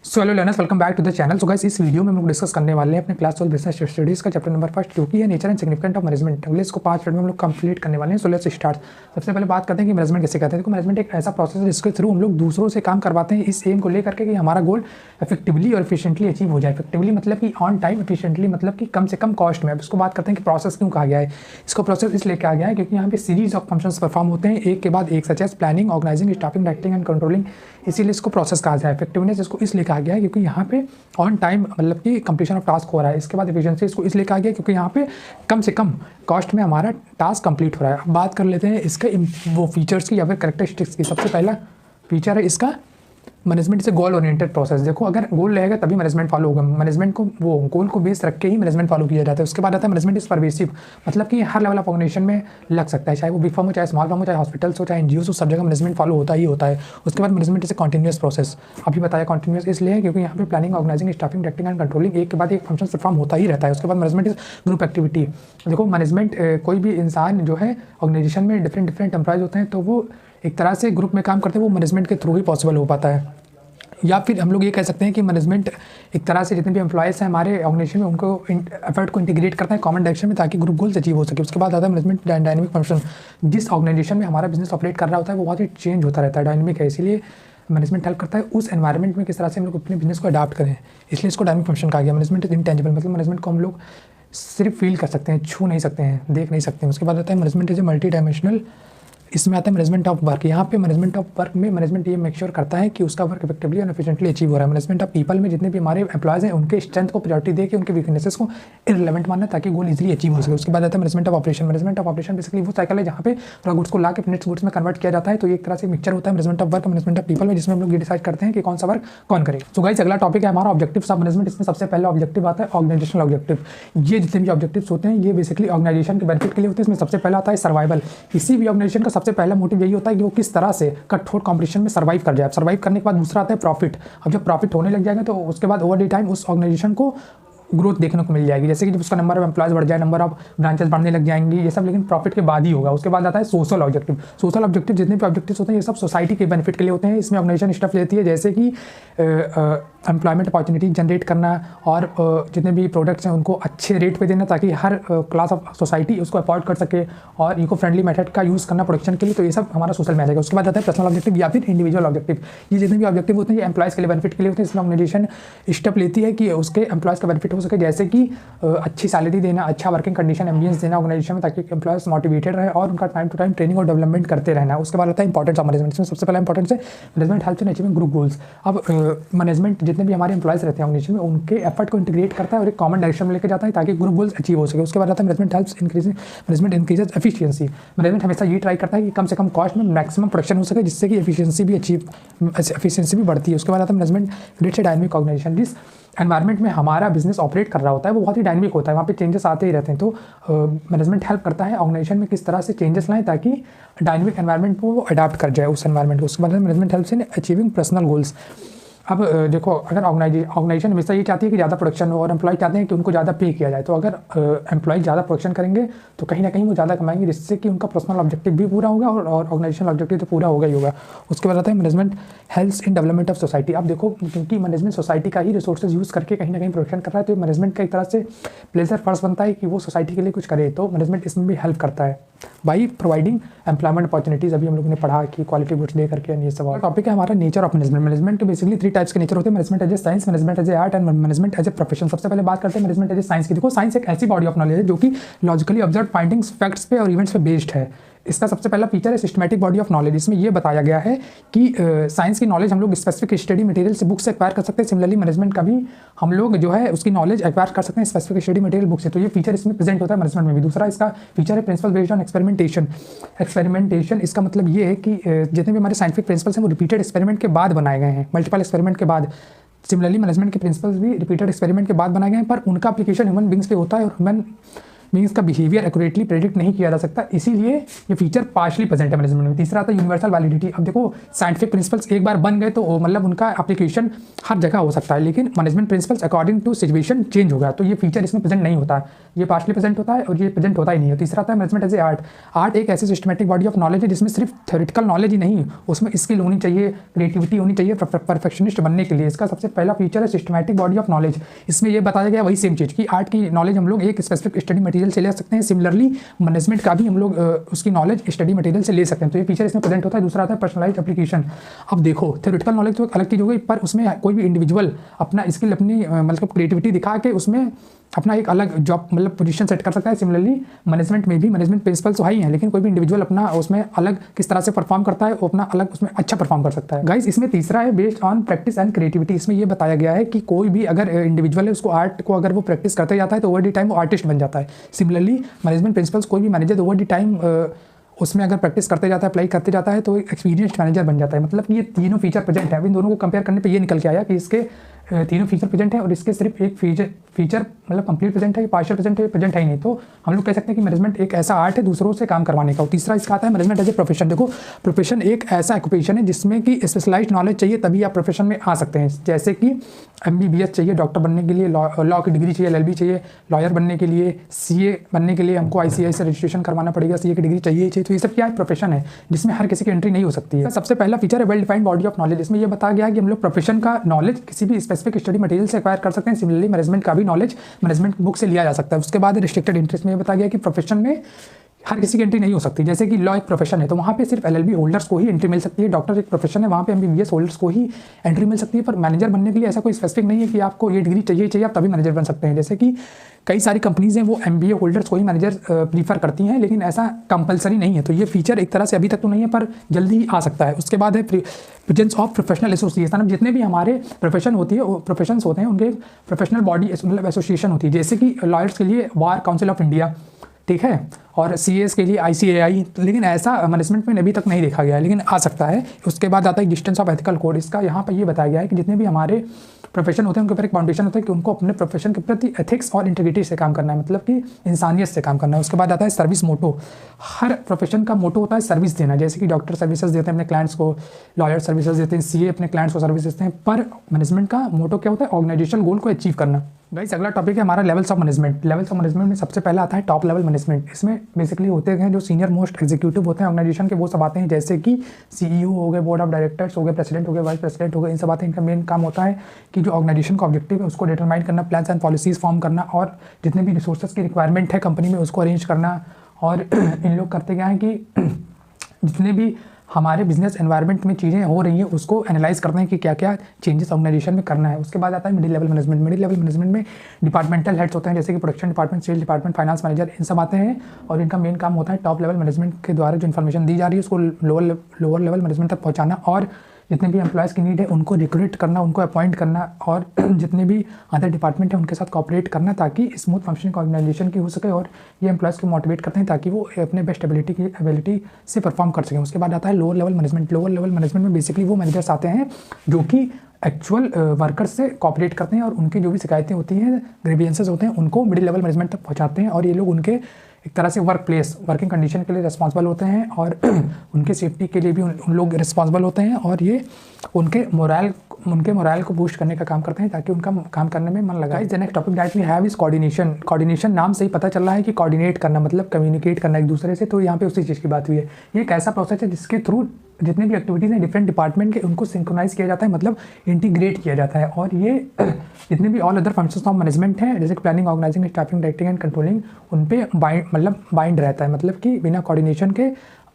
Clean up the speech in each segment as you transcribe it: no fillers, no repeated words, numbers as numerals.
So hello learners, welcome back to the channel. So guys, इस video में हम लोग डिस्कस करने वाले हैं अपने क्लास 12 बिजनेस स्टडीज़ का चैप्टर नंबर 1 जो कि है nature and significant of management. अगले इसको 5 मिनट में हम लोग कंप्लीट करने वाले हैं। So let's start. सबसे पहले बात करते हैं कि मैनेजमेंट कैसे करते हैं। देखो, मैनेजमेंट एक ऐसा प्रोसेस है जिसके थ्रू हम लोग दूसरों से काम करवाते हैं इस एम को लेकर के कि हमारा गोल इफेक्टिवली और एफिशिएंटली अचीव हो जाए। इफेक्टिवली मतलब कि ऑन टाइम, एफिशिएंटली मतलब कि कम से कम कॉस्ट में। अब इसको बात करते हैं कि प्रोसेस क्यों कहा गया है। इसको प्रोसेस इसलिए कहा गया है क्योंकि यहाँ पे सीरीज ऑफ फंक्शंस परफॉर्म होते हैं एक के बाद एक, such as planning, organising, staffing, directing and controlling. इसीलिए इसको प्रोसेस कहा जाए। इफेक्टिवनेस इसको इसलिए कहा गया है क्योंकि यहाँ पे ऑन टाइम मतलब कि कंप्लीशन ऑफ टास्क हो रहा है। इसके बाद एफिशिएंसी इसको इसलिए कहा गया क्योंकि यहाँ पे कम से कम कॉस्ट में हमारा टास्क कंप्लीट हो रहा है। अब बात कर लेते हैं इसके वो फीचर्स की या फिर कैरेक्टरिस्टिक्स की। सबसे पहला फीचर है इसका मैनेजमेंट से गोल ओरिएंटेड प्रोसेस। देखो, अगर गोल रहेगा तभी मैनेजमेंट फॉलो होगा। मैनेजमेंट को वो गोल को बेस रख के ही मैनेजमेंट फॉलो किया जाता है। उसके बाद आता है मैनेजमेंट इज परवेसिव, मतलब कि हर लेवल ऑफ ऑर्गेनाइजेशन में लग सकता है, चाहे वो बिग फर्म हो, चाहे स्मॉल फर्म हो, चाहे हॉस्पिटल्स हो, चाहे एनजीओस हो, सब जगह मैनेजमेंट फॉलो होता ही होता है। उसके बाद management is a continuous process. अभी बताया कॉन्टिन्यूस इसलिए क्योंकि यहाँ पे planning, organising, staffing, directing and controlling एक के बाद एक फंक्शन परफॉर्म होता ही रहता है। उसके बाद मैनेजमेंट इज ग्रुप एक्टिविटी। देखो, मैनेजमेंट कोई भी इंसान जो है ऑर्गेनाइजेशन में डिफरेंट एम्प्लॉयज होते हैं, तो वो एक तरह से ग्रुप में काम करते हैं, वो मैनेजमेंट के थ्रू ही पॉसिबल हो पाता है। या फिर हम लोग ये कह सकते हैं कि मैनेजमेंट एक तरह से जितने भी एम्प्लॉयज़ हैं हमारे ऑर्गेनाइजेशन में उनको एफर्ट को इंटीग्रेट करता है कॉमन डायरेक्शन में ताकि ग्रुप गोल्स अचीव हो सके। उसके बाद आता है मैनेजमेंट डायनामिक फंक्शन। जिस ऑर्गेनाइजेशन में हमारा बिजनेस ऑपरेट कर रहा होता है वो बहुत ही चेंज होता रहता है, डायनामिक है, इसीलिए मैनेजमेंट हेल्प करता है उस एनवायरनमेंट में किस तरह से हम लोग अपने बिजनेस को अडाप्ट करें, इसलिए इसको डायनामिक फंक्शन कहा गया। मैनेजमेंट इज इंटेंजिबल, मतलब मैनेजमेंट को हम लोग सिर्फ फील कर सकते हैं, छू नहीं सकते हैं, देख नहीं सकते हैं। उसके बाद आता है management is a multi dimensional. इसमें आता है मैनेजमेंट ऑफ वर्क। यहाँ पे मैनेजमेंट ऑफ वर्क में मैनेजमेंट ये मेक श्योर करता है कि उसका वर्क इफेक्टिवली और एफिशिएंटली अचीव हो रहा है। मैनेजमेंट ऑफ पीपल में जितने भी हमारे एम्प्लॉयज़ हैं उनके स्ट्रेंथ को प्रायोरिटी दे के उनके वीकनेसेस को इररिलेवेंट मानना ताकि गोल इजीली अचीव हो सके। उसके बाद आता है management of operation. Management of operation basically वो साइकिल है जहाँ पे पूरा गुड्स को ला के फिनिश्ड गुड्स में कन्वर्ट किया जाता है। तो एक तरह से मिक्सचर होता है management of work, management of people में, जिसमें हम लोग ये डिसाइड करते हैं कि कौन सा वर्क कौन करे। तो गाइस, अगला टॉपिक है हमारा ऑब्जेक्टिव्स ऑफ मैनेजमेंट। इसमें सबसे पहला ऑब्जेक्टिव आता है ऑर्गेनाइजेशनल ऑब्जेक्टिव। ये जितने भी ऑब्जेक्टिव्स होते हैं ये बेसिकली ऑर्गेनाइजेशन के बेनिफिट के लिए होते हैं। इसमें सबसे पहला आता है सर्वाइवल। किसी भी ऑर्गेनाइजेशन का सबसे पहला मोटिव यही होता है कि वो किस तरह से कठोर कंपटीशन में सर्वाइव कर जाए। सर्वाइव करने के बाद दूसरा आता है प्रॉफिट। अब जब प्रॉफिट होने लग जाएगा तो उसके बाद ओवर द टाइम उस ऑर्गेनाइजेशन को ग्रोथ देखने को मिल जाएगी, जैसे कि जब उसका नंबर ऑफ एम्प्लॉयज़ बढ़ जाए, नंबर ऑफ ब्रांचेस बढ़ने लग जाएंगी, ये सब लेकिन प्रॉफिट के बाद ही होगा। उसके बाद आता है सोशल ऑब्जेक्टिव। सोशल ऑब्जेक्टिव जितने भी ऑब्जेक्टिव्स होते हैं ये सब सोसाइटी के बेनिफिट के लिए होते हैं। इसमें ऑर्गेनाइजेशन स्टेप लेती है जैसे कि एम्प्लॉयमेंट अपॉर्चुनिटी जनरेट करना और जितने भी प्रोडक्ट्स हैं उनको अच्छे रेट पे देना ताकि हर क्लास ऑफ सोसाइटी उसको अफोर्ड कर सके, और इको फ्रेंडली मेथड का यूज़ करना प्रोडक्शन के लिए। तो ये सब हमारा सोशल में आ जाएगा। उसके बाद आता है पर्सनल ऑब्जेक्टिव या फिर इंडिविजुअल ऑब्जेक्टिव। ये जितने भी ऑब्जेक्टिव होते हैं ये एम्प्लॉयज़ के लिए बेनिफिट के लिए होते हैं। इसमें ऑर्गेनाइजेशन स्टेप लेती है कि उसके एम्प्लॉयज़ का बेनिफिट हो सके, जैसे कि अच्छी सैलरी देना, अच्छा वर्किंग कंडीशन, एम्बियंस देना ऑर्गेनाइजेशन में ताकि एम्प्लॉयज़ मोटिवेटेड रहे और उनका टाइम टू टाइम ट्रेनिंग और डेवलपमेंट करते रहना। उसके बाद आता है इंपॉर्टेंस ऑफ मैनेजमेंट। इसमें सबसे पहला इंपॉर्टेंस है management helps in achieving group goals. अब मैनेजमेंट जितने भी हमारे एम्प्लॉयज़ रहते हैं ऑर्गेनाइजेशन में उनके एफर्ट को इंटीग्रेट करता है और एक कॉमन डायरेक्शन में लेकर जाता है ताकि ग्रुप गोल्स अचीव हो सके। उसके बाद आता है management helps increasing, management increases efficiency. Management हमेशा ये ट्राई करता है कि कम से कम कॉस्ट में मैक्सिमम प्रोडक्शन हो सके जिससे कि एफिशिएंसी भी बढ़ती है। उसके बाद आता है management creates a dynamic organisation. जिस एनवायरनमेंट में हमारा बिजनेस ऑपरेट कर रहा होता है वो बहुत ही डायनामिक होता है, वहाँ पे चेंजेस आते ही रहते हैं। तो मैनेजमेंट हेल्प करता है ऑर्गेनाइजेशन में किस तरह से चेंजेस लाएं ताकि डायनामिक एनवायरनमेंट को वो अडाप्ट कर जाए उस एनवायरनमेंट को। उसके बाद management helps in achieving personal goals. अब देखो, अगर ऑर्गेनाइजेशन हमेशा ये चाहती है कि ज़्यादा प्रोडक्शन हो और एम्प्लॉय चाहते हैं कि उनको ज़्यादा पे किया जाए, तो अगर एम्प्लॉय ज़्यादा प्रोडक्शन करेंगे तो कहीं ना कहीं वो ज़्यादा कमाएंगे जिससे कि उनका पर्सनल ऑब्जेक्टिव भी पूरा होगा और ऑर्गेनाइजेशनल ऑब्जेक्टिव तो पूरा होगा ही होगा। उसके बाद आता है management helps in development of society. अब देखो, क्योंकि मैनेजमेंट सोसाइटी का ही रिसोर्सेज यूज़ करके कहीं ना कहीं प्रोडक्शन कर रहा है तो मैनेजमेंट का एक तरह से प्लेजर फर्स्ट बनता है कि वो सोसाइटी के लिए कुछ करे, तो मैनेजमेंट इसमें भी हेल्प करता है बाई प्रोवाइडिंग एम्प्लॉयमेंट अपॉर्चुनिटीज़। अभी हम लोगों ने पढ़ा कि क्वालिटी गुड्स दे करके ये सब टॉपिक है हमारा नेचर ऑफ मैनेजमेंट। मैनेजमेंट के बेसिकली 3 टाइप्स के नेचर होते हैं, management as a science, management as a art and management as a profession. सबसे पहले बात करते हैं मैनेजमेंट एज ए साइंस की। देखो, साइंस एक ऐसी बॉडी ऑफ नॉलेज है जो कि लॉजिकली ऑब्जर्व फाइंडिंग्स, फैक्ट्स पे और इवेंट्स पे बेस्ड है। इसका सबसे पहला फीचर है सिस्टमैटिक बॉडी ऑफ नॉलेज। इसमें यह बताया गया है कि साइंस की नॉलेज हम लोग स्पेसिफिक स्टडी मटेरियल से बुक से एक्वायर कर सकते हैं। सिमिलरली मैनेजमेंट का भी हम लोग जो है उसकी नॉलेज एक्वायर कर सकते हैं स्पेसिफिक स्टडी मटेरियल बुक से। तो ये फीचर इसमें प्रेजेंट होता है मैनेजमेंट में भी। दूसरा इसका फीचर है principle based on experimentation. Experimentation इसका मतलब ये है कि जितने भी हमारे साइंटिफिक प्रिंसिपल्स हैं वो रिपीटेड एक्सपेरिमेंट के बाद बनाए गए हैं, मल्टीपल एक्सपेरिमेंट के बाद। सिमिलरली मैनेजमेंट के प्रिंसिपल्स भी रिपीटेड एक्सपेरिमेंट के बाद बनाए गए हैं, पर उनका एप्लीकेशन ह्यूमन बींग्स पे होता है और ह्यूमन मीन्स का बिहेवियर एक्यूरेटली प्रेडिक्ट नहीं किया जा सकता, इसीलिए ये फीचर पार्शली प्रेजेंट है मैनेजमेंट में। तीसरा आता है यूनिवर्सल वैलिडिटी। अब देखो साइंटिफिक प्रिंसिपल्स एक बार बन गए तो मतलब उनका एप्लीकेशन हर जगह हो सकता है, लेकिन management principles according to situation change हो गया, तो ये फीचर इसमें प्रेजेंट नहीं होता है, ये पार्शली प्रेजेंट होता है और ये प्रेजेंट होता ही नहीं है। तीसरा आता है management as a art. Art एक ऐसी सिस्टमेटिक बॉडी ऑफ नॉलेज है जिसमें सिर्फ थ्योरेटिकल नॉलेज ही नहीं, उसमें स्किल होनी चाहिए, क्रिएटिविटी होनी चाहिए परफेक्शनिस्ट बनने के लिए। इसका सबसे पहला फीचर है सिस्टमैटिक बॉडी ऑफ नॉलेज। इसमें यह बताया गया वही सेम चीज़ कि आर्ट की नॉलेज हम लोग एक स्पेसिफिक स्टडी मटेरियल से ले सकते हैं, सिमिलरली मैनेजमेंट का भी हम लोग उसकी नॉलेज स्टडी मटेरियल से ले सकते हैं, तो ये फीचर इसमें प्रेजेंट होता है। दूसरा आता है पर्सनलाइज्ड एप्लीकेशन। अब देखो थ्योरेटिकल नॉलेज तो एक अलग चीज़ हो गई, पर उसमें कोई भी इंडिविजुअल अपना स्किल अपनी मतलब क्रिएटिविटी दिखा के उसमें अपना एक अलग जॉब मतलब पोजीशन सेट कर सकता है। सिमिलरली मैनेजमेंट में भी मैनेजमेंट प्रिंसिपल्स तो है ही हैं, लेकिन कोई भी इंडिविजुअल अपना उसमें अलग किस तरह से परफॉर्म करता है, वो अपना अलग उसमें अच्छा परफॉर्म कर सकता है। गाइस इसमें तीसरा है based on practice and creativity. इसमें ये बताया गया है कि कोई भी अगर इंडिविजुअल है उसको आर्ट को अगर वो प्रैक्टिस करते जाता है तो ओवर द टाइम वो आर्टिस्ट बन जाता है। सिमिलरली मैनेजमेंट प्रिंसिपल्स कोई भी मैनेजर ओवर द टाइम उसमें अगर प्रैक्टिस करते जाता है, अप्लाई करते जाता है, तो एक एक्सपीरियंस्ड मैनेजर बन जाता है। मतलब ये तीनों फीचर प्रेजेंट है। इन दोनों को कंपेयर करने पे ये निकल के आया कि इसके तीनों फीचर प्रेजेंट है और इसके सिर्फ एक फीचर मतलब कंप्लीट प्रेजेंट है, पार्शियल प्रेजेंट है, प्रेजेंट है ही नहीं। तो हम लोग कह सकते हैं कि मैनेजमेंट एक ऐसा आर्ट है दूसरों से काम करवाने का। और तीसरा इसका आता है मैनेजमेंट एज ए प्रोफेशन। देखो प्रोफेशन एक ऐसा ऑक्यूपेशन है जिसमें कि स्पेशलाइज्ड नॉलेज चाहिए तभी आप प्रोफेशन में आ सकते हैं। जैसे कि MBBS चाहिए डॉक्टर बनने के लिए, लॉ की डिग्री चाहिए, LLB चाहिए लॉयर बनने के लिए, CA बनने के लिए हमको ICAI से रजिस्ट्रेशन करवाना पड़ेगा, CA की डिग्री चाहिए ही चाहिए। तो ये सब क्या है, प्रोफेशन है जिसमें हर किसी की एंट्री नहीं हो सकती है। सबसे पहला फीचर है well defined body of knowledge. इसमें यह बताया गया कि हम लोग प्रोफेशन का नॉलेज किसी भी स्पेसिफिक स्टडी मटेरियल से एक्वायर कर सकते हैं। सिमिलरली मैनेजमेंट का भी नॉलेज मैनेजमेंट बुक से लिया जा सकता है। उसके बाद रिस्ट्रिक्टेड इंटरेस्ट में यह बताया गया कि प्रोफेशन में हर किसी की एंट्री नहीं हो सकती। जैसे कि लॉ एक प्रोफेशन है तो वहाँ पे सिर्फ LLB होल्डर्स को ही एंट्री मिल सकती है। डॉक्टर एक प्रोफेशन है, वहाँ पे MBBS होल्डर्स को ही एंट्री मिल सकती है। पर मैनेजर बनने के लिए ऐसा कोई स्पेसिफिक नहीं है कि आपको ये डिग्री चाहिए आप तभी मैनेजर बन सकते हैं। जैसे कि कई सारी कंपनीज हैं वो MBA होल्डर्स को ही मैनेजर प्रीफर करती हैं, लेकिन ऐसा कंपलसरी नहीं है। तो ये फीचर एक तरह से अभी तक तो नहीं है पर जल्दी ही आ सकता है। उसके बाद है प्रेजेंस ऑफ प्रोफेशनल एसोसिएशन। अब जितने भी हमारे प्रोफेशंस होते हैं उनके प्रोफेशनल बॉडी मतलब एसोसिएशन होती है। जैसे कि लॉयर्स के लिए बार काउंसिल ऑफ इंडिया, ठीक है, और CAs के लिए ICAI, लेकिन ऐसा मैनेजमेंट में अभी तक नहीं देखा गया है, लेकिन आ सकता है। उसके बाद आता है डिस्टेंस ऑफ एथिकल कोड। इसका यहाँ पर ये बताया गया है कि जितने भी हमारे प्रोफेशन होते हैं उनके ऊपर एक फाउंडेशन होता है कि उनको अपने प्रोफेशन के प्रति एथिक्स और इंटीग्रिटी से काम करना है, मतलब कि इंसानियत से काम करना है। उसके बाद आता है सर्विस मोटो। हर प्रोफेशन का मोटो होता है सर्विस देना। जैसे कि डॉक्टर सर्विसेज देते हैं अपने क्लाइंट्स को, लॉयर सर्विसेज देते हैं, CA अपने क्लाइंट्स को सर्विस देते हैं। पर मैनेजमेंट का मोटो क्या होता है, ऑर्गेनाइजेशन गोल को अचीव करना। गाइस अगला टॉपिक है हमारा levels of management. Levels of management में सबसे पहला आता है टॉप लेवल मैनेजमेंट। इसमें बेसिकली होते हैं जो सीनियर मोस्ट एग्जीक्यूटिव होते हैं ऑर्गेनाइजेशन के, वो सब आते हैं। जैसे कि CEO हो गए, बोर्ड ऑफ डायरेक्टर्स हो गए, प्रेसिडेंट हो गए, वाइस प्रेसिडेंट हो गए, इन सब आते हैं। इनका मेन काम होता है कि जो ऑर्गेनाइजेशन का ऑब्जेक्टिव है उसको डिटरमाइन करना, प्लान्स एंड पॉलिसीज फॉर्म करना, और जितने भी रिसोर्सेज की रिक्वायरमेंट है कंपनी में उसको अरेंज करना। और इन लोग करते क्या है कि जितने भी हमारे बिजनेस एनवायरनमेंट में चीज़ें हो रही हैं उसको एनालाइज करते हैं कि क्या क्या चेंजेस ऑर्गेनाइजेशन में करना है। उसके बाद आता है middle level management. Middle level management में डिपार्टमेंटल हेड्स होते हैं, जैसे कि production department, sales department, finance manager, इन सब आते हैं। और इनका मेन काम होता है टॉप लेवल मैनेजमेंट के द्वारा जो इन्फॉर्मेशन दी जा रही है उसको लोअर लेवल मैनेजमेंट तक पहुँचाना, और जितने भी एम्प्लॉयज़ की नीड है उनको रिक्रूट करना, उनको अपॉइंट करना, और जितने भी अदर डिपार्टमेंट है उनके साथ कोऑपरेट करना ताकि स्मूथ फंक्शनिंग ऑर्गेनाइजेशन की हो सके। और ये एम्प्लॉयज़ को मोटिवेट करते हैं ताकि वो अपने बेस्ट एबिलिटी से परफॉर्म कर सकें। उसके बाद आता है lower level management. Lower level management में बेसिकली वो मैनेजर्स आते हैं जो कि एक्चुअल वर्कर्स से कोऑपरेट करते हैं और उनकी जो भी शिकायतें होती हैं, ग्रीवियंसेस होते हैं, उनको मिडिल लेवल मैनेजमेंट तक पहुँचाते हैं। और ये लोग उनके एक तरह से वर्किंग कंडीशन के लिए रिस्पॉन्सिबल होते हैं और उनके सेफ्टी के लिए भी उन लोग रिस्पॉन्सिबल होते हैं। और ये उनके मोरल को बूस्ट करने का काम करते हैं ताकि उनका काम करने में मन लगा। The next topic that we have is coordination. Coordination नाम से ही पता चल रहा है कि कोऑर्डिनेट करना मतलब कम्युनिकेट करना एक दूसरे से। तो यहाँ पे उसी चीज़ की बात हुई है। ये एक ऐसा प्रोसेस है जिसके थ्रू जितने भी एक्टिविटीज़ हैं डिफरेंट डिपार्टमेंट के उनको सिंक्रोनाइज किया जाता है, मतलब इंटीग्रेट किया जाता है। और ये जितने भी all other functions of management हैं जैसे planning, organising, staffing, directing and controlling, उन पे बाइंड रहता है, मतलब कि बिना कोऑर्डिनेशन के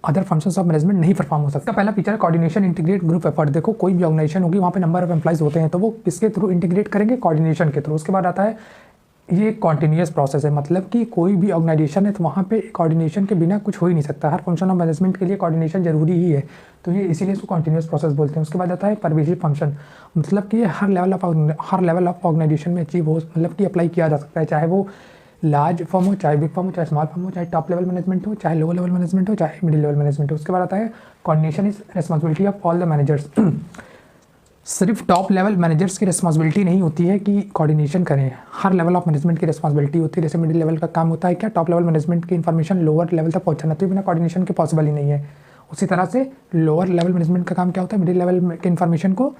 अदर फंक्शंस ऑफ मैनेजमेंट नहीं परफॉर्म हो सकता। पहला फीचर है कोऑर्डिनेशन इंटीग्रेट ग्रुप एफर्ट। देखो कोई भी ऑर्गेनाइजेशन होगी वहाँ पे नंबर ऑफ एम्प्लॉइज होते हैं तो वो किसके थ्रू इंटीग्रेट करेंगे, कोऑर्डिनेशन के थ्रू। उसके बाद आता है ये कॉन्टीन्यूस प्रोसेस है, मतलब कि कोई भी ऑर्गेनाइजेशन है तो वहाँ पे कोऑर्डिनेशन के बिना कुछ हो ही नहीं सकता। हर फंक्शन ऑफ मैनेजमेंट के लिए कोऑर्डिनेशन जरूरी ही है, तो ये इसीलिए इसको कॉन्टीन्यूस प्रोसेस बोलते हैं। उसके बाद आता है परवेसिव फंक्शन, मतलब कि हर लेवल ऑफ ऑर्गेनाइजेशन में अचीव हो, मतलब कि अप्लाई किया जा सकता है, चाहे वो लार्ज फर्म हो, चाहे बिग फर्म हो, चाहे स्मॉल फर्म हो, चाहे टॉप लेवल मैनेजमेंट हो, चाहे लोअर लेवल मैनेजमेंट हो, चाहे मिडिल लेवल मैनेजमेंट हो। उसके बाद आता है coordination is responsibility of all the managers. सिर्फ टॉप लेवल मैनेजर्स की रिस्पॉन्सिबिलिटी नहीं होती है कि कोऑर्डिनेशन करें, हर लेवल ऑफ मैनेजमेंट की रिस्पॉन्सिबिलिटी होती है। जैसे मिडिल लेवल का काम होता है क्या, टॉप लेवल मैनेजमेंट की इन्फॉर्मेशन लोअर लेवल तक पहुंचाना, तो बिना कोऑर्डिनेशन के पॉसिबल ही नहीं है। उसी तरह से लोअर लेवल मैनेजमेंट का काम क्या होता है, मिडिल लेवल की इन्फॉर्मेशन को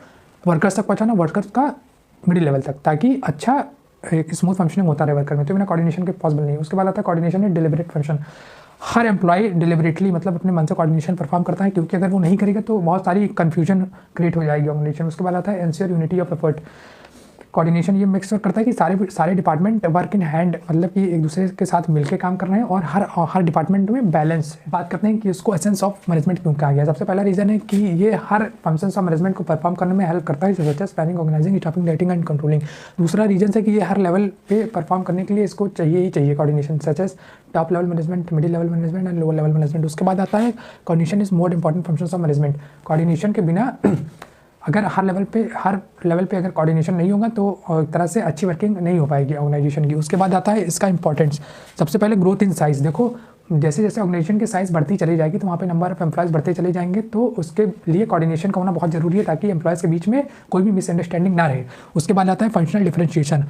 वर्कर्स तक पहुँचाना, वर्कर्स का मिडिल लेवल तक, ताकि अच्छा एक स्मूथ फंक्शनिंग होता रहे वर्कर में, तो बिना कोऑर्डिनेशन के पॉसिबल नहीं है। उसके बाद आता है कोऑर्डिनेशन है डिलिबरेट फंक्शन। हर एम्प्लॉय डिलिबरेटली मतलब अपने मन से कोऑर्डिनेशन परफॉर्म करता है, क्योंकि अगर वो नहीं करेगा तो बहुत सारी कन्फ्यूजन क्रिएट हो जाएगी ऑर्गेनाइजेशन। उसके बाद आता है ensure unity of effort. Coordination ये मेक श्योर करता है कि सारे डिपार्टमेंट वर्क इन हैंड, मतलब कि एक दूसरे के साथ मिलकर काम कर रहे हैं और हर डिपार्टमेंट में बैलेंस। बात करते हैं कि इसको एसेंस ऑफ मैनेजमेंट क्यों कहा गया। सबसे पहला रीज़न है कि ये हर फंक्शंस ऑफ मैनेजमेंट को परफॉर्म करने में हेल्प करता है, जैसे planning, organising, staffing, directing and controlling. दूसरा रीजन है कि ये हर लेवल पे परफॉर्म करने के लिए इसको चाहिए ही चाहिए coordination, such as top level management, middle level management and lower level management. उसके बाद आता है coordination is more important functions of management. Coordination के बिना अगर हर लेवल पे अगर कोऑर्डिनेशन नहीं होगा तो एक तरह से अच्छी वर्किंग नहीं हो पाएगी ऑर्गेनाइजेशन की। उसके बाद आता है इसका इंपॉर्टेंस। सबसे पहले ग्रोथ इन साइज़। देखो जैसे जैसे ऑर्गेनाइजेशन की साइज़ बढ़ती चली जाएगी तो वहाँ पे नंबर ऑफ एम्प्लॉयज़ बढ़ते चले जाएंगे, तो उसके लिए कोऑर्डिनेशन का होना बहुत ज़रूरी है, ताकि एम्प्लॉयज़ के बीच में कोई भी मिसअंडरस्टैंडिंग ना रहे। उसके बाद आता है फंक्शनल डिफरेंशिएशन।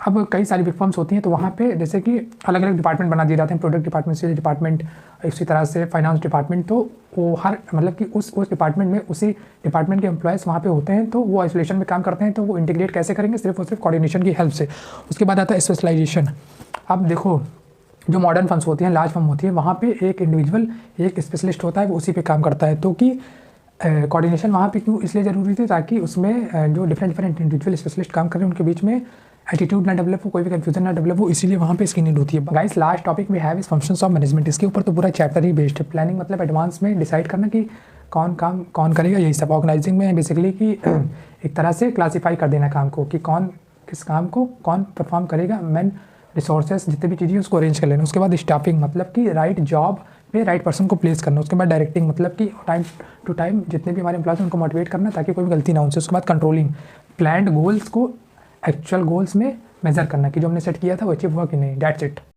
अब कई सारी बिग फर्म्स होती हैं, तो वहाँ पे जैसे कि अलग अलग डिपार्टमेंट बना दिए जाते हैं, प्रोडक्ट डिपार्टमेंट, सेल्स डिपार्टमेंट, इसी तरह से फाइनेंस डिपार्टमेंट। तो वो हर मतलब कि उस डिपार्टमेंट में उसी डिपार्टमेंट के एम्प्लॉयज़ वहाँ पे होते हैं, तो वो आइसोलेशन में काम करते हैं, तो वो इंटीग्रेट कैसे करेंगे, सिर्फ और सिर्फ कोऑर्डिनेशन की हेल्प से। उसके बाद आता है स्पेशलाइजेशन। अब देखो जो मॉडर्न फर्म्स होती हैं, लार्ज फर्म होती है, वहाँ पे एक इंडिविजुअल, एक स्पेशलिस्ट होता है, वो उसी पे काम करता है। तो कि कोऑर्डिनेशन वहाँ पे क्यों इसलिए ज़रूरी थी, ताकि उसमें जो डिफरेंट इंडिविजुअल स्पेशलिस्ट काम कर रहे हैं उनके बीच में एटीट्यूड ना डेवलप हो, कोई भी कंफ्यूजन ना डेवलप हो, इसीलिए वहाँ पे इसकी नीड होती है। गाइस लास्ट टॉपिक में है इस फंक्शंस ऑफ मैनेजमेंट। इसके ऊपर तो पूरा चैप्टर ही बेस्ड है। प्लानिंग मतलब एडवांस में डिसाइड करना कि कौन काम कौन करेगा, यही सब। ऑर्गेनाइजिंग में बेसिकली कि एक तरह से क्लासीफाई कर देना काम को, कि कौन किस काम को कौन परफॉर्म करेगा, मैन रिसोर्सेज जितने भी चीज़ें उसको अरेंज कर लेना। उसके बाद स्टाफिंग मतलब कि राइट जॉब पे राइट पर्सन को प्लेस करना। उसके बाद डायरेक्टिंग मतलब कि टाइम टू टाइम जितने भी हमारे एम्प्लॉयज़ उनको मोटिवेट करना, ताकि कोई भी गलती ना हो उनसे। उसके बाद कंट्रोलिंग, प्लान्ड गोल्स को एक्चुअल गोल्स में मेजर करना कि जो हमने सेट किया था वो अचीव हुआ कि नहीं। That's it.